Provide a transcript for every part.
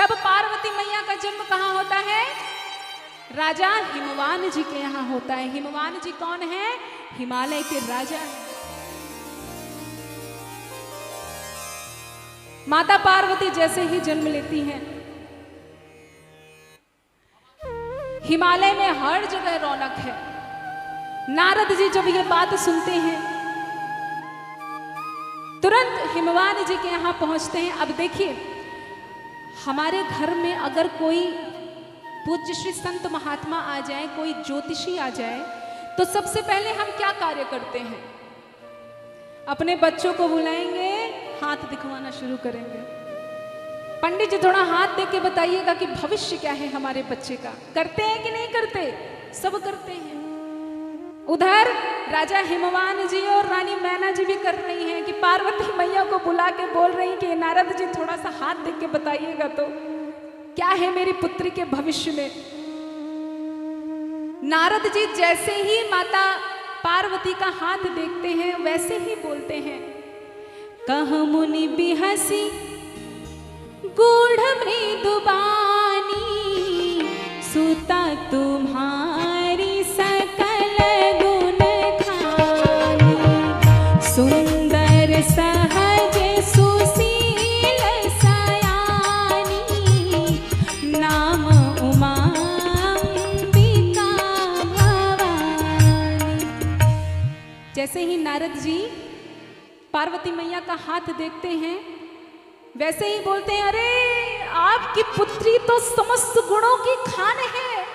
तब पार्वती मैया का जन्म कहाँ होता है? राजा हिमवान जी के यहाँ होता है। हिमवान जी कौन है? हिमालय के राजा हैं। माता पार्वती जैसे ही जन्म लेती हैं, हिमालय में हर जगह रौनक है। नारद जी जब ये बात सुनते हैं, तुरंत हिमवान जी के यहाँ पहुंचते हैं। अब देखिए, हमारे घर में अगर कोई पूज्य श्री संत महात्मा आ जाए, कोई ज्योतिषी आ जाए, तो सबसे पहले हम क्या कार्य करते हैं? अपने बच्चों को बुलाएंगे, हाथ दिखवाना शुरू करेंगे। पंडित जी थोड़ा हाथ देख के बताइएगा कि भविष्य क्या है हमारे बच्चे का। करते हैं कि नहीं करते? सब करते हैं। उधर राजा हिमवान जी और रानी मैना जी भी कर रही हैं कि पार्वती मैया को बुला के बोल रही हैं कि नारद जी थोड़ा सा हाथ देख के बताइएगा तो क्या है मेरी पुत्री के भविष्य में। नारद जी जैसे ही माता पार्वती का हाथ देखते हैं वैसे ही बोलते हैं, कह मुनि बिहसी गूढ़ मृदुबानी, सुता तुम्हारी सकल गुण खानी, सुंदर सहज सुशील सयानी, नाम उमा अंबिका भवानी। जैसे ही नारद जी पार्वती मैया का हाथ देखते हैं वैसे ही बोलते हैं, अरे आपकी पुत्री तो समस्त गुणों की खान है।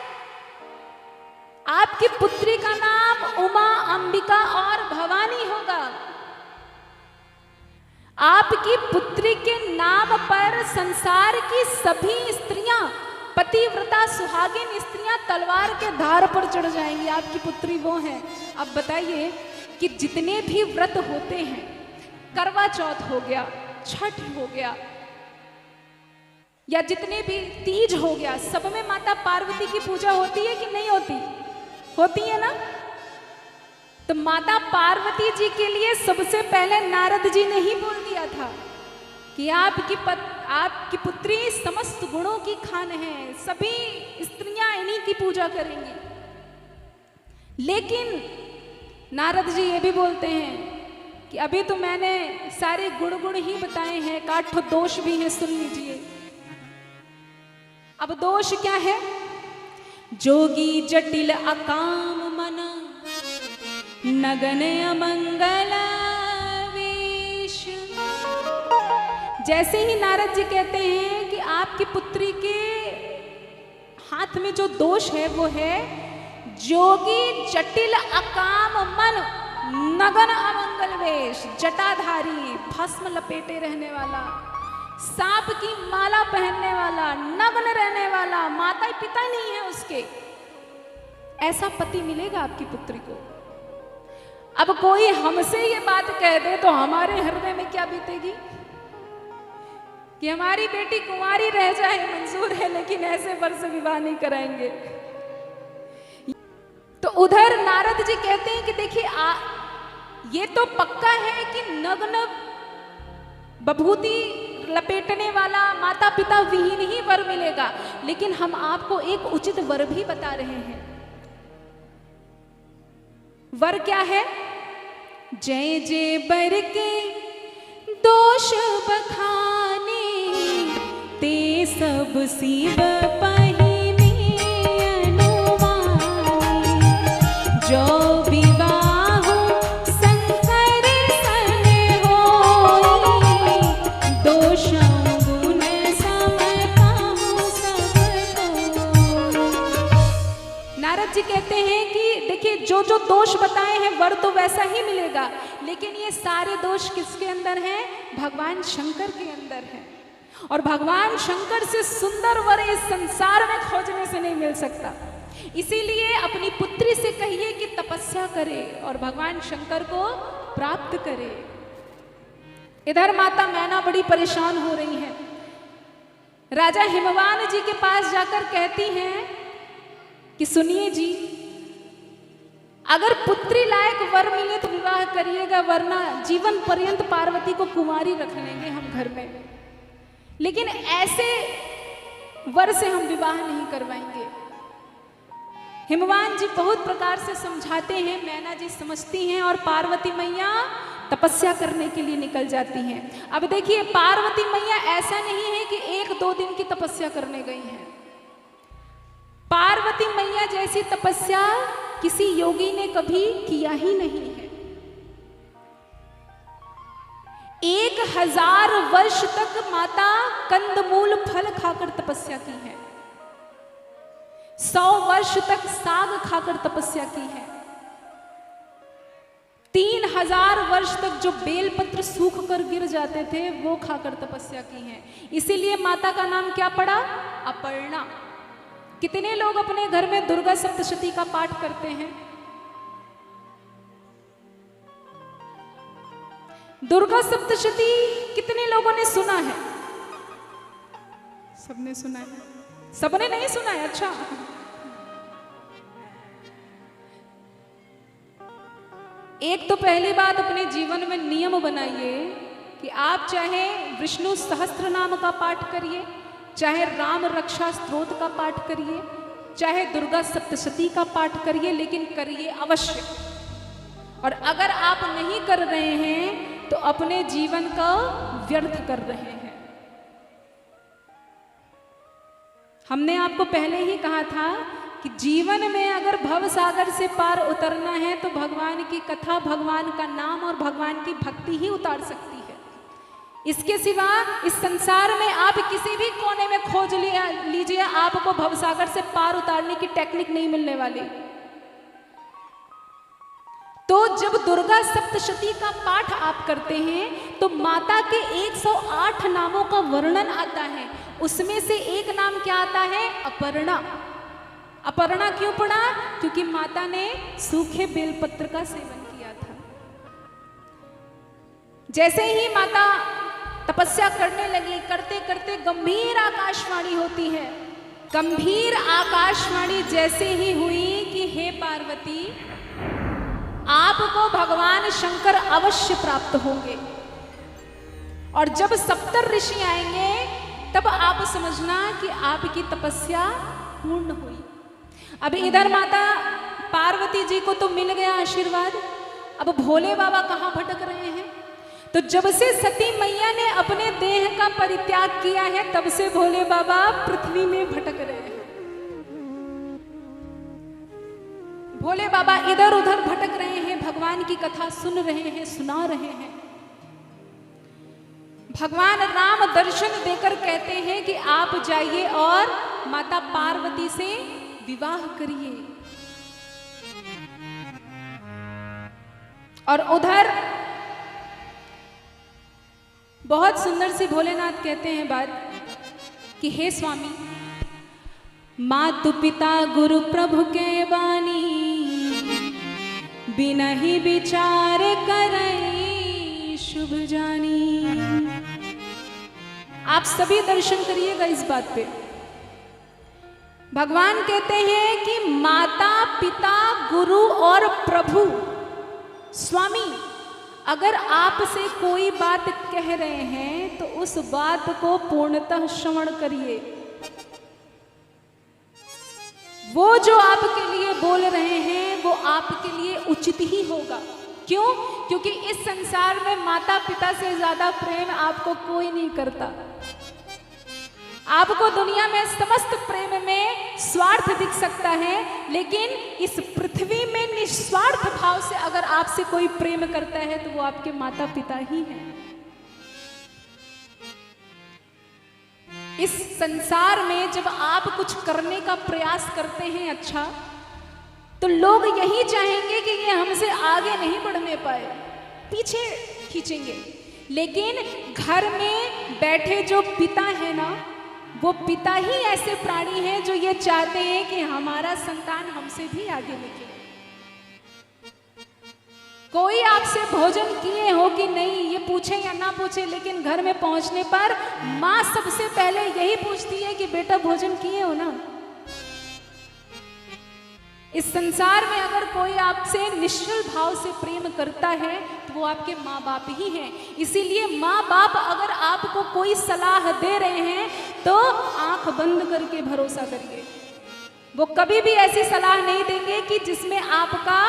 आपकी पुत्री का नाम उमा अंबिका और भवानी होगा। आपकी पुत्री के नाम पर संसार की सभी स्त्रियां, पतिव्रता सुहागिन स्त्रियां तलवार के धार पर चढ़ जाएंगी। आपकी पुत्री वो है। अब बताइए कि जितने भी व्रत होते हैं, करवा चौथ हो गया, छठ हो गया, या जितने भी तीज हो गया, सब में माता पार्वती की पूजा होती है कि नहीं होती? होती है ना। तो माता पार्वती जी के लिए सबसे पहले नारद जी ने ही बोल दिया था कि आपकी पुत्री समस्त गुणों की खान है, सभी स्त्रियां इन्हीं की पूजा करेंगी। लेकिन नारद जी ये भी बोलते हैं कि अभी तो मैंने सारे गुण ही बताए हैं, एक आठ दोष भी हैं, सुन लीजिए। अब दोष क्या है? जोगी जटिल अकाम मन, नगन अमंगल वेश। जैसे ही नारद जी कहते हैं कि आपकी पुत्री के हाथ में जो दोष है वो है जोगी जटिल अकाम मन, नगन अमंगल वेश। जटाधारी, भस्म लपेटे रहने वाला, सांप की माला पहनने वाला, नग्न रहने वाला, माता पिता नहीं है उसके, ऐसा पति मिलेगा आपकी पुत्री को। अब कोई हमसे ये बात कह दे तो हमारे हृदय में क्या बीतेगी कि हमारी बेटी कुंवारी रह जाए मंजूर है, लेकिन ऐसे वर से विवाह नहीं कराएंगे। तो उधर नारद जी कहते हैं कि देखिए, ये तो पक्का है कि नग्न बभूति लपेटने वाला माता पिता विहीन ही वर मिलेगा, लेकिन हम आपको एक उचित वर भी बता रहे हैं। वर क्या है? जय जय बर के दोष बखाने, ते सब शिव पहिने अनुमानी, जो विवाह शंकर सन होई, दोष गुण समताहु सब कोई। नारद जी कहते हैं कि देखिए, जो जो दोष बताए हैं वर तो वैसा ही मिलेगा, लेकिन ये सारे दोष किसके अंदर हैं? भगवान शंकर के अंदर हैं। और भगवान शंकर से सुंदर वर इस संसार में खोजने से नहीं मिल सकता। इसीलिए अपनी पुत्री से कहिए कि तपस्या करे और भगवान शंकर को प्राप्त करे। इधर माता मैना बड़ी परेशान हो रही हैं। राजा हिमवान जी के पास जाकर कहती हैं कि सुनिए जी, अगर पुत्री लायक वर मिले तो विवाह करिएगा, वरना जीवन पर्यंत पार्वती को कुंवारी रख लेंगे हम घर में। लेकिन ऐसे वर से हम विवाह नहीं करवाएंगे। हिमवान जी बहुत प्रकार से समझाते हैं, मैना जी समझती हैं और पार्वती मैया तपस्या करने के लिए निकल जाती हैं। अब देखिए पार्वती मैया ऐसा नहीं है कि 1-2 दिन की तपस्या करने गई हैं। पार्वती मैया जैसी तपस्या किसी योगी ने कभी किया ही नहीं है। 1000 वर्ष तक माता कंदमूल फल खाकर तपस्या की है। 100 वर्ष तक साग खाकर तपस्या की है। 3000 वर्ष तक जो बेलपत्र सूख कर गिर जाते थे वो खाकर तपस्या की है। इसीलिए माता का नाम क्या पड़ा? अपर्णा। कितने लोग अपने घर में दुर्गा सप्तशती का पाठ करते हैं? दुर्गा सप्तशती कितने लोगों ने सुना है? सबने सुना है? सबने नहीं सुना है? अच्छा, एक तो पहली बात अपने जीवन में नियम बनाइए कि आप चाहे विष्णु सहस्त्र नाम का पाठ करिए, चाहे राम रक्षा स्तोत्र का पाठ करिए, चाहे दुर्गा सप्तशती का पाठ करिए, लेकिन करिए अवश्य। और अगर आप नहीं कर रहे हैं तो अपने जीवन का व्यर्थ कर रहे हैं। हमने आपको पहले ही कहा था कि जीवन में अगर भव सागर से पार उतरना है तो भगवान की कथा, भगवान का नाम और भगवान की भक्ति ही उतार सकती है। इसके सिवा इस संसार में आप किसी भी कोने में खोज लीजिए, आपको भव सागर से पार उतारने की टेक्निक नहीं मिलने वाली। तो जब दुर्गा सप्तशती का पाठ आप करते हैं तो माता के 108 नामों का वर्णन आता है। उसमें से एक नाम क्या आता है? अपर्णा। अपर्णा क्यों पड़ा? क्योंकि माता ने सूखे बेलपत्र का सेवन किया था। जैसे ही माता तपस्या करने लगी, करते करते गंभीर आकाशवाणी होती है। गंभीर आकाशवाणी जैसे ही हुई कि हे पार्वती, आपको भगवान शंकर अवश्य प्राप्त होंगे, और जब 70 ऋषि आएंगे तब आप समझना कि आपकी तपस्या पूर्ण हुई। अब इधर माता पार्वती जी को तो मिल गया आशीर्वाद, अब भोले बाबा कहाँ भटक रहे हैं? तो जब से सती मैया ने अपने देह का परित्याग किया है तब से भोले बाबा पृथ्वी में भटक रहे हैं। भोले बाबा इधर उधर भटक रहे हैं, भगवान की कथा सुन रहे हैं, सुना रहे हैं। भगवान राम दर्शन देकर कहते हैं कि आप जाइए और माता पार्वती से विवाह करिए। और उधर बहुत सुंदर सी भोलेनाथ कहते हैं बात कि हे स्वामी, मातु पिता गुरु प्रभु के वाणी, बिना ही विचार करई शुभ जानी। आप सभी दर्शन करिएगा इस बात पे। भगवान कहते हैं कि माता पिता गुरु और प्रभु स्वामी, अगर आपसे कोई बात कह रहे हैं तो उस बात को पूर्णतः श्रवण करिए। वो जो आपके लिए बोल रहे हैं वो आपके लिए उचित ही होगा। क्यों? क्योंकि इस संसार में माता पिता से ज्यादा प्रेम आपको कोई नहीं करता। आपको दुनिया में समस्त प्रेम में स्वार्थ दिख सकता है, लेकिन इस पृथ्वी में निस्वार्थ भाव से अगर आपसे कोई प्रेम करता है तो वो आपके माता पिता ही हैं। इस संसार में जब आप कुछ करने का प्रयास करते हैं अच्छा, तो लोग यही चाहेंगे कि ये हमसे आगे नहीं बढ़ने पाए, पीछे खींचेंगे। लेकिन घर में बैठे जो पिता है ना, वो पिता ही ऐसे प्राणी हैं जो ये चाहते हैं कि हमारा संतान हमसे भी आगे निकले। कोई आपसे भोजन किए हो कि नहीं ये पूछे या ना पूछे, लेकिन घर में पहुंचने पर माँ सबसे पहले यही पूछती है कि बेटा भोजन किए हो ना। इस संसार में अगर कोई आपसे निश्चल भाव से प्रेम करता है तो वो आपके माँ बाप ही हैं। इसीलिए माँ बाप अगर आपको कोई सलाह दे रहे हैं तो आंख आंख बंद करके भरोसा करिए। वो कभी भी ऐसी सलाह नहीं देंगे कि जिसमें आपका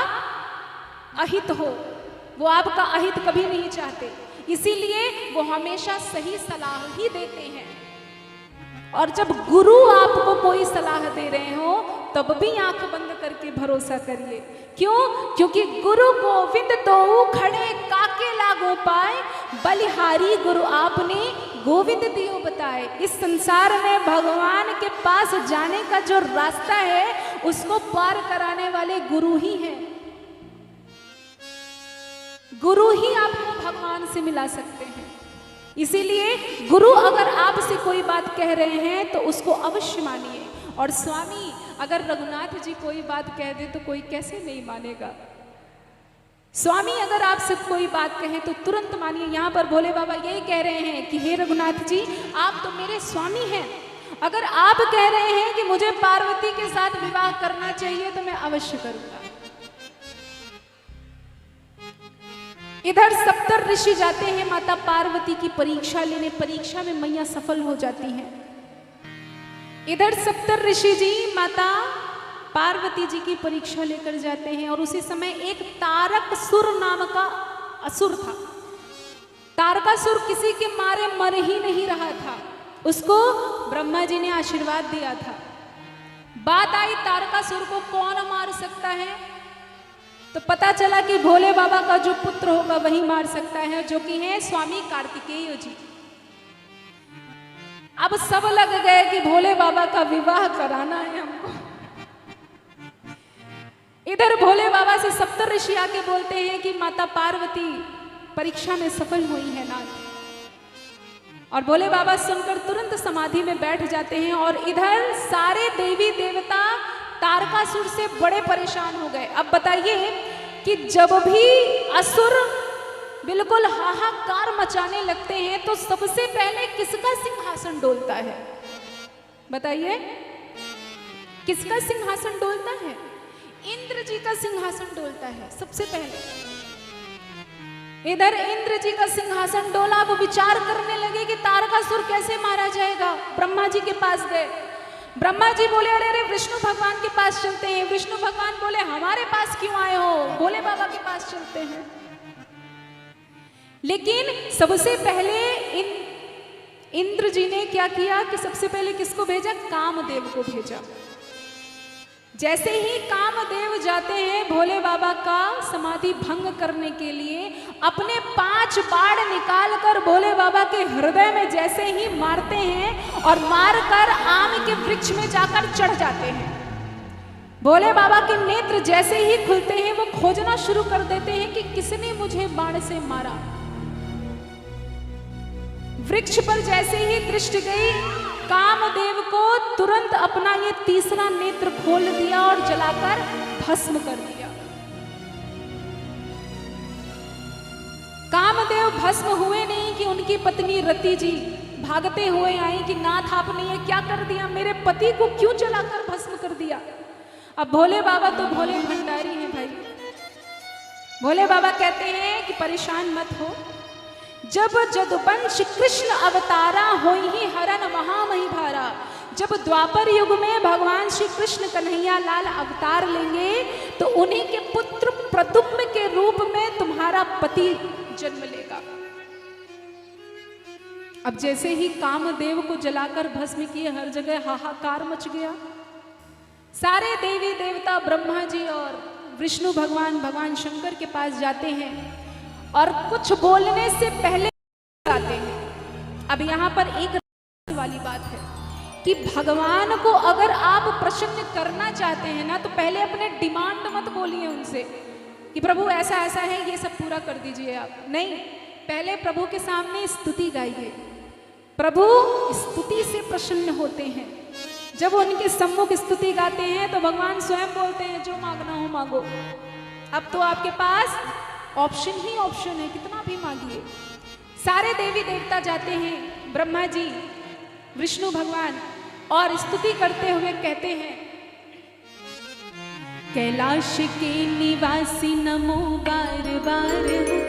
अहित हो, वो आपका अहित कभी नहीं चाहते, इसीलिए वो हमेशा सही सलाह ही देते हैं। और जब गुरु आपको कोई सलाह दे रहे हो तब भी आंख बंद करके भरोसा करिए। क्यों? क्योंकि गुरु गोविंद तो खड़े काके लागो पाए, बलिहारी गुरु आपने गोविंद दियो बताए। इस संसार में भगवान के पास जाने का जो रास्ता है उसको पार कराने वाले गुरु ही हैं। गुरु ही आपको भगवान से मिला सकते हैं। इसीलिए गुरु अगर आपसे कोई बात कह रहे हैं तो उसको अवश्य मानिए। और स्वामी अगर रघुनाथ जी कोई बात कह दे तो कोई कैसे नहीं मानेगा। स्वामी अगर आपसे कोई बात कहे तो तुरंत मानिए। यहाँ पर भोले बाबा यही कह रहे हैं कि हे रघुनाथ जी, आप तो मेरे स्वामी हैं। अगर आप कह रहे हैं कि मुझे पार्वती के साथ विवाह करना चाहिए तो मैं अवश्य करूंगा। इधर सप्तर ऋषि जाते हैं माता पार्वती की परीक्षा लेने। परीक्षा में मैया सफल हो जाती हैं। इधर सप्तर ऋषि जी माता पार्वती जी की परीक्षा लेकर जाते हैं और उसी समय एक तारकासुर नाम का असुर था। तारकासुर किसी के मारे मर ही नहीं रहा था। उसको ब्रह्मा जी ने आशीर्वाद दिया था। बात आई तारकासुर को कौन मार सकता है, तो पता चला कि भोले बाबा का जो पुत्र होगा वही मार सकता है, जो कि है स्वामी कार्तिकेय जी। अब सब लग गए कि भोले बाबा का विवाह कराना है हमको। इधर भोले बाबा से सप्तर ऋषि आके बोलते हैं कि माता पार्वती परीक्षा में सफल हुई है नाथ। और भोले बाबा सुनकर तुरंत समाधि में बैठ जाते हैं। और इधर सारे देवी देवता तारकासुर से बड़े परेशान हो गए। अब बताइए कि जब भी असुर बिल्कुल हाहाकार मचाने लगते हैं तो सबसे पहले किसका सिंहासन डोलता है? बताइए, किसका सिंहासन डोलता है? इंद्र जी का सिंहासन डोलता है सबसे पहले। इधर इंद्र जी का सिंहासन डोला। वो विचार करने लगे कि तारकासुर कैसे मारा जाएगा। ब्रह्मा जी के पास गए। ब्रह्मा जी बोले अरे अरे विष्णु भगवान के पास चलते हैं। विष्णु भगवान बोले हमारे पास क्यों आए हो, भोले बाबा के पास चलते हैं। लेकिन सबसे पहले इंद्र जी ने क्या किया कि सबसे पहले किसको भेजा? कामदेव को भेजा। जैसे ही कामदेव जाते हैं भोले बाबा का समाधि भंग करने के लिए, अपने 5 बाण निकालकर भोले बाबा के हृदय में जैसे ही मारते हैं और मारकर आम के वृक्ष में जाकर चढ़ जाते हैं। भोले बाबा के नेत्र जैसे ही खुलते हैं वो खोजना शुरू कर देते हैं कि किसने मुझे बाण से मारा। वृक्ष पर जैसे ही दृष्टि गई, कामदेव को तुरंत अपना ये तीसरा नेत्र खोल दिया और जलाकर भस्म कर दिया। कामदेव भस्म हुए नहीं कि उनकी पत्नी रति जी भागते हुए आई कि नाथ आपने ये क्या कर दिया, मेरे पति को क्यों जलाकर भस्म कर दिया। अब भोले बाबा तो भोले भंडारी हैं भाई। भोले बाबा कहते हैं कि परेशान मत हो। जब जदुवंश कृष्ण अवतारा होई ही हरन महामही भारा। जब द्वापर युग में भगवान श्री कृष्ण कन्हैया लाल अवतार लेंगे तो उन्हीं के पुत्र प्रद्युम्न के रूप में तुम्हारा पति जन्म लेगा। अब जैसे ही कामदेव को जलाकर भस्म किए, हर जगह हाहाकार मच गया। सारे देवी देवता ब्रह्मा जी और विष्णु भगवान भगवान शंकर के पास जाते हैं और कुछ बोलने से पहले आते हैं। अब यहाँ पर एक वाली बात है कि भगवान को अगर आप प्रसन्न करना चाहते हैं ना, तो पहले अपने डिमांड मत बोलिए उनसे कि प्रभु ऐसा ऐसा है, ये सब पूरा कर दीजिए आप। नहीं, पहले प्रभु के सामने स्तुति गाइए। प्रभु स्तुति से प्रसन्न होते हैं। जब उनके सम्मुख स्तुति गाते हैं तो भगवान स्वयं बोलते हैं जो मांगना हो मांगो। अब तो आपके पास ऑप्शन ही ऑप्शन है, कितना भी मांगिए। सारे देवी देवता जाते हैं, ब्रह्मा जी विष्णु भगवान, और स्तुति करते हुए कहते हैं कैलाश के निवासी नमो बार बार हो।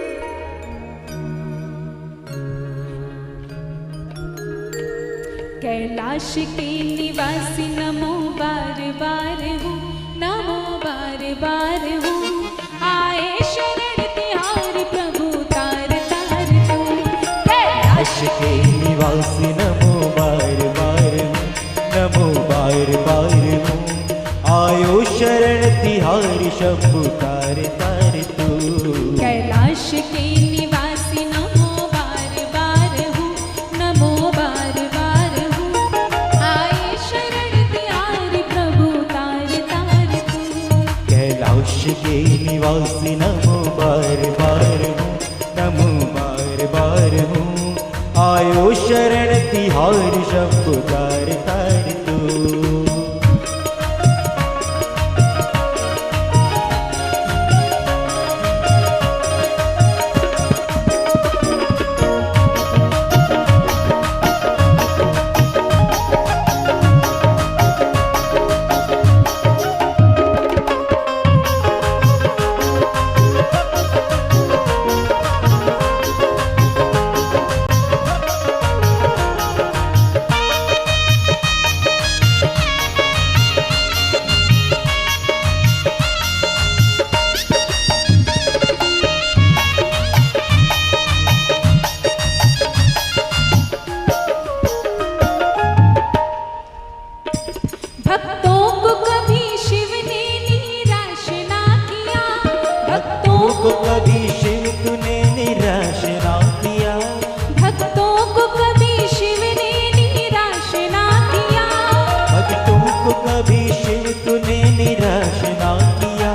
कैलाश के निवासी नमो बार बार हूँ, नमो बार बार हूँ। आए शरण तिहारी प्रभु तार तार तू। कैलाश के निवासी नमो बार बार हूँ, नमो बार बार हूँ। आयो शरण तिहारी शंभु तार तार तू। कैलाश के निवासी नमो बार बार हूँ, नमो बार बार हूँ। आए शरण तिहारी प्रभु तार तार तू। कैलाश के निवासी नमो बार बार हूँ, नमो बार बार हूँ। आयो शरण तिहारी शंभु तार तार तू। भक्तों को कभी शिव ने निराश ना किया, भक्तों को कभी शिव तूने निराश ना किया। भक्तों को कभी शिव ने निराश ना किया। भक्तों को कभी शिव तूने निराश ना किया।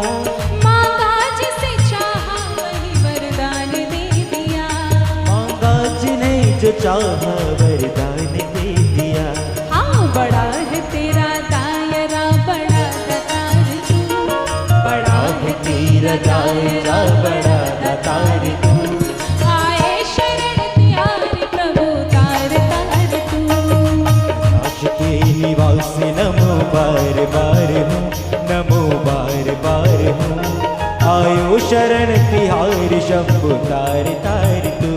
मांगा जिसे चाहा वही वरदान दे दिया। मांगा जिने जो चाहा वरदान दे दिया। हाँ बड़ा है तेरा दायरा, बड़ा दातार तू। बड़ा है तेरा दायरा, बड़ा दातार तू। आए शरण तिहारी प्रभु तार तार तू। कैलाश के निवासी नमो बार बार हूँ, नमो बार बार हूँ। आयो शरण तिहारी शंभु तार तार तू।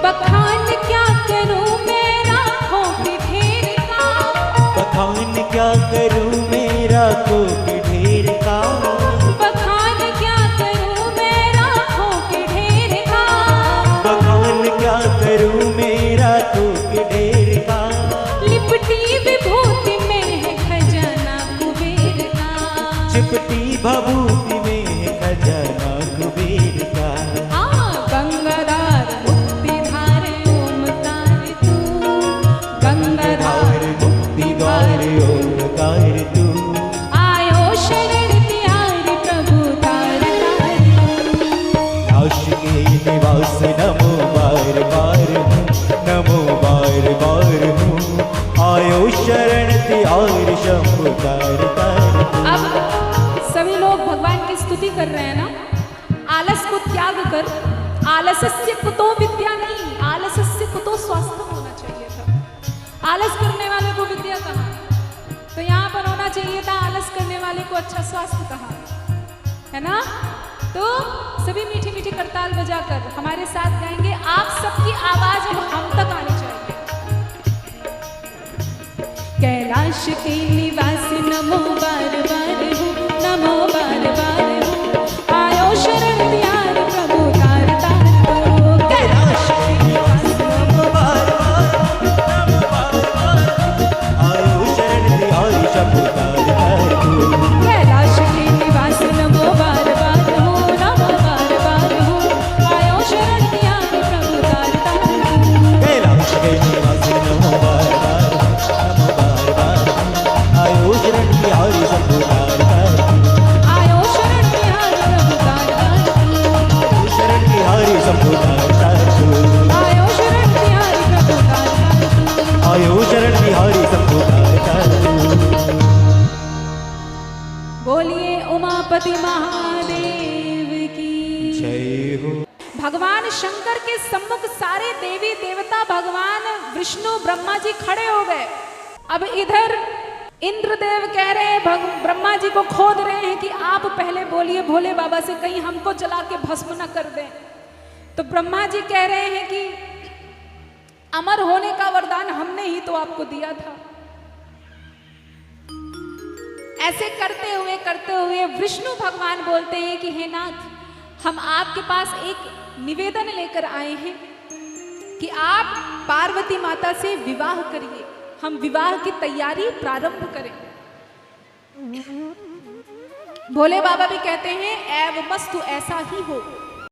बखान क्या करूं मैं राखों के ढेर का। बखान क्या करूँ मेरा कोट ढेर का। बखान क्या करूं मैं राखों के ढेर का। बखान क्या करूँ मेरा कोट ढेर का। लिपटी विभूति में है खजाना कुबेर का। चिपटी भभूति में है खजाना कुबेर का। हाँ गंगाधार मुक्तिधार ओमकार तू। गंगाधार धार मुक्ति द्वार ओंकार तू। आयो शरण तिहारी प्रभु तार तार तू। कैलाश के निवास नमो बार बार हूँ, नमो बार बार हूँ। आयो शरण तिहारी शंभु तार तार तू। अब सभी लोग भगवान की स्तुति कर रहे हैं ना। आलस को त्याग कर, आलसस्य कुतो विद्या नहीं, आलसस्य कुतो स्वास्थ्य होना चाहिए था। आलस करने वाले को विद्या कहाँ, तो यहाँ पर होना चाहिए था आलस करने वाले को अच्छा स्वास्थ्य कहाँ, है ना। तो सभी मीठी मीठी करताल बजाकर हमारे साथ गाएंगे। आप सबकी आवाज अब हम तक आनी चाहिए। कैलाश के निवासी नमो बार बार हूँ, नमो बार बार हूँ। आयो शरण तिहारी प्रभु तार तार तू। कैलाश के निवासी नमो बार बार हूँ, नमो बार बार हूँ। आयो शरण तिहारी शंभु तार तार तू। कैलाश के निवासी नमो बार बार हूँ, नमो बार बार हूँ। आयो शरण तिहारी प्रभु तार तार तू। कैलाश के निवासी नमो बार बार हूँ, नमो उमापति महादेव की जय हो। भगवान शंकर के सम्मुख सारे देवी देवता, भगवान विष्णु ब्रह्मा जी खड़े हो गए। अब इधर इंद्रदेव कह रहे हैं, ब्रह्मा जी को खोद रहे हैं कि आप पहले बोलिए भोले बाबा से, कहीं हमको जला के भस्म न कर दें। तो ब्रह्मा जी कह रहे हैं कि अमर होने का वरदान हमने ही तो आपको दिया था। ऐसे करते हुए विष्णु भगवान बोलते हैं कि हे नाथ, हम आपके पास एक निवेदन लेकर आए हैं कि आप पार्वती माता से विवाह करिए, हम विवाह की तैयारी प्रारंभ करें। भोले बाबा भी कहते हैं एवं मस्तु, ऐसा ही हो।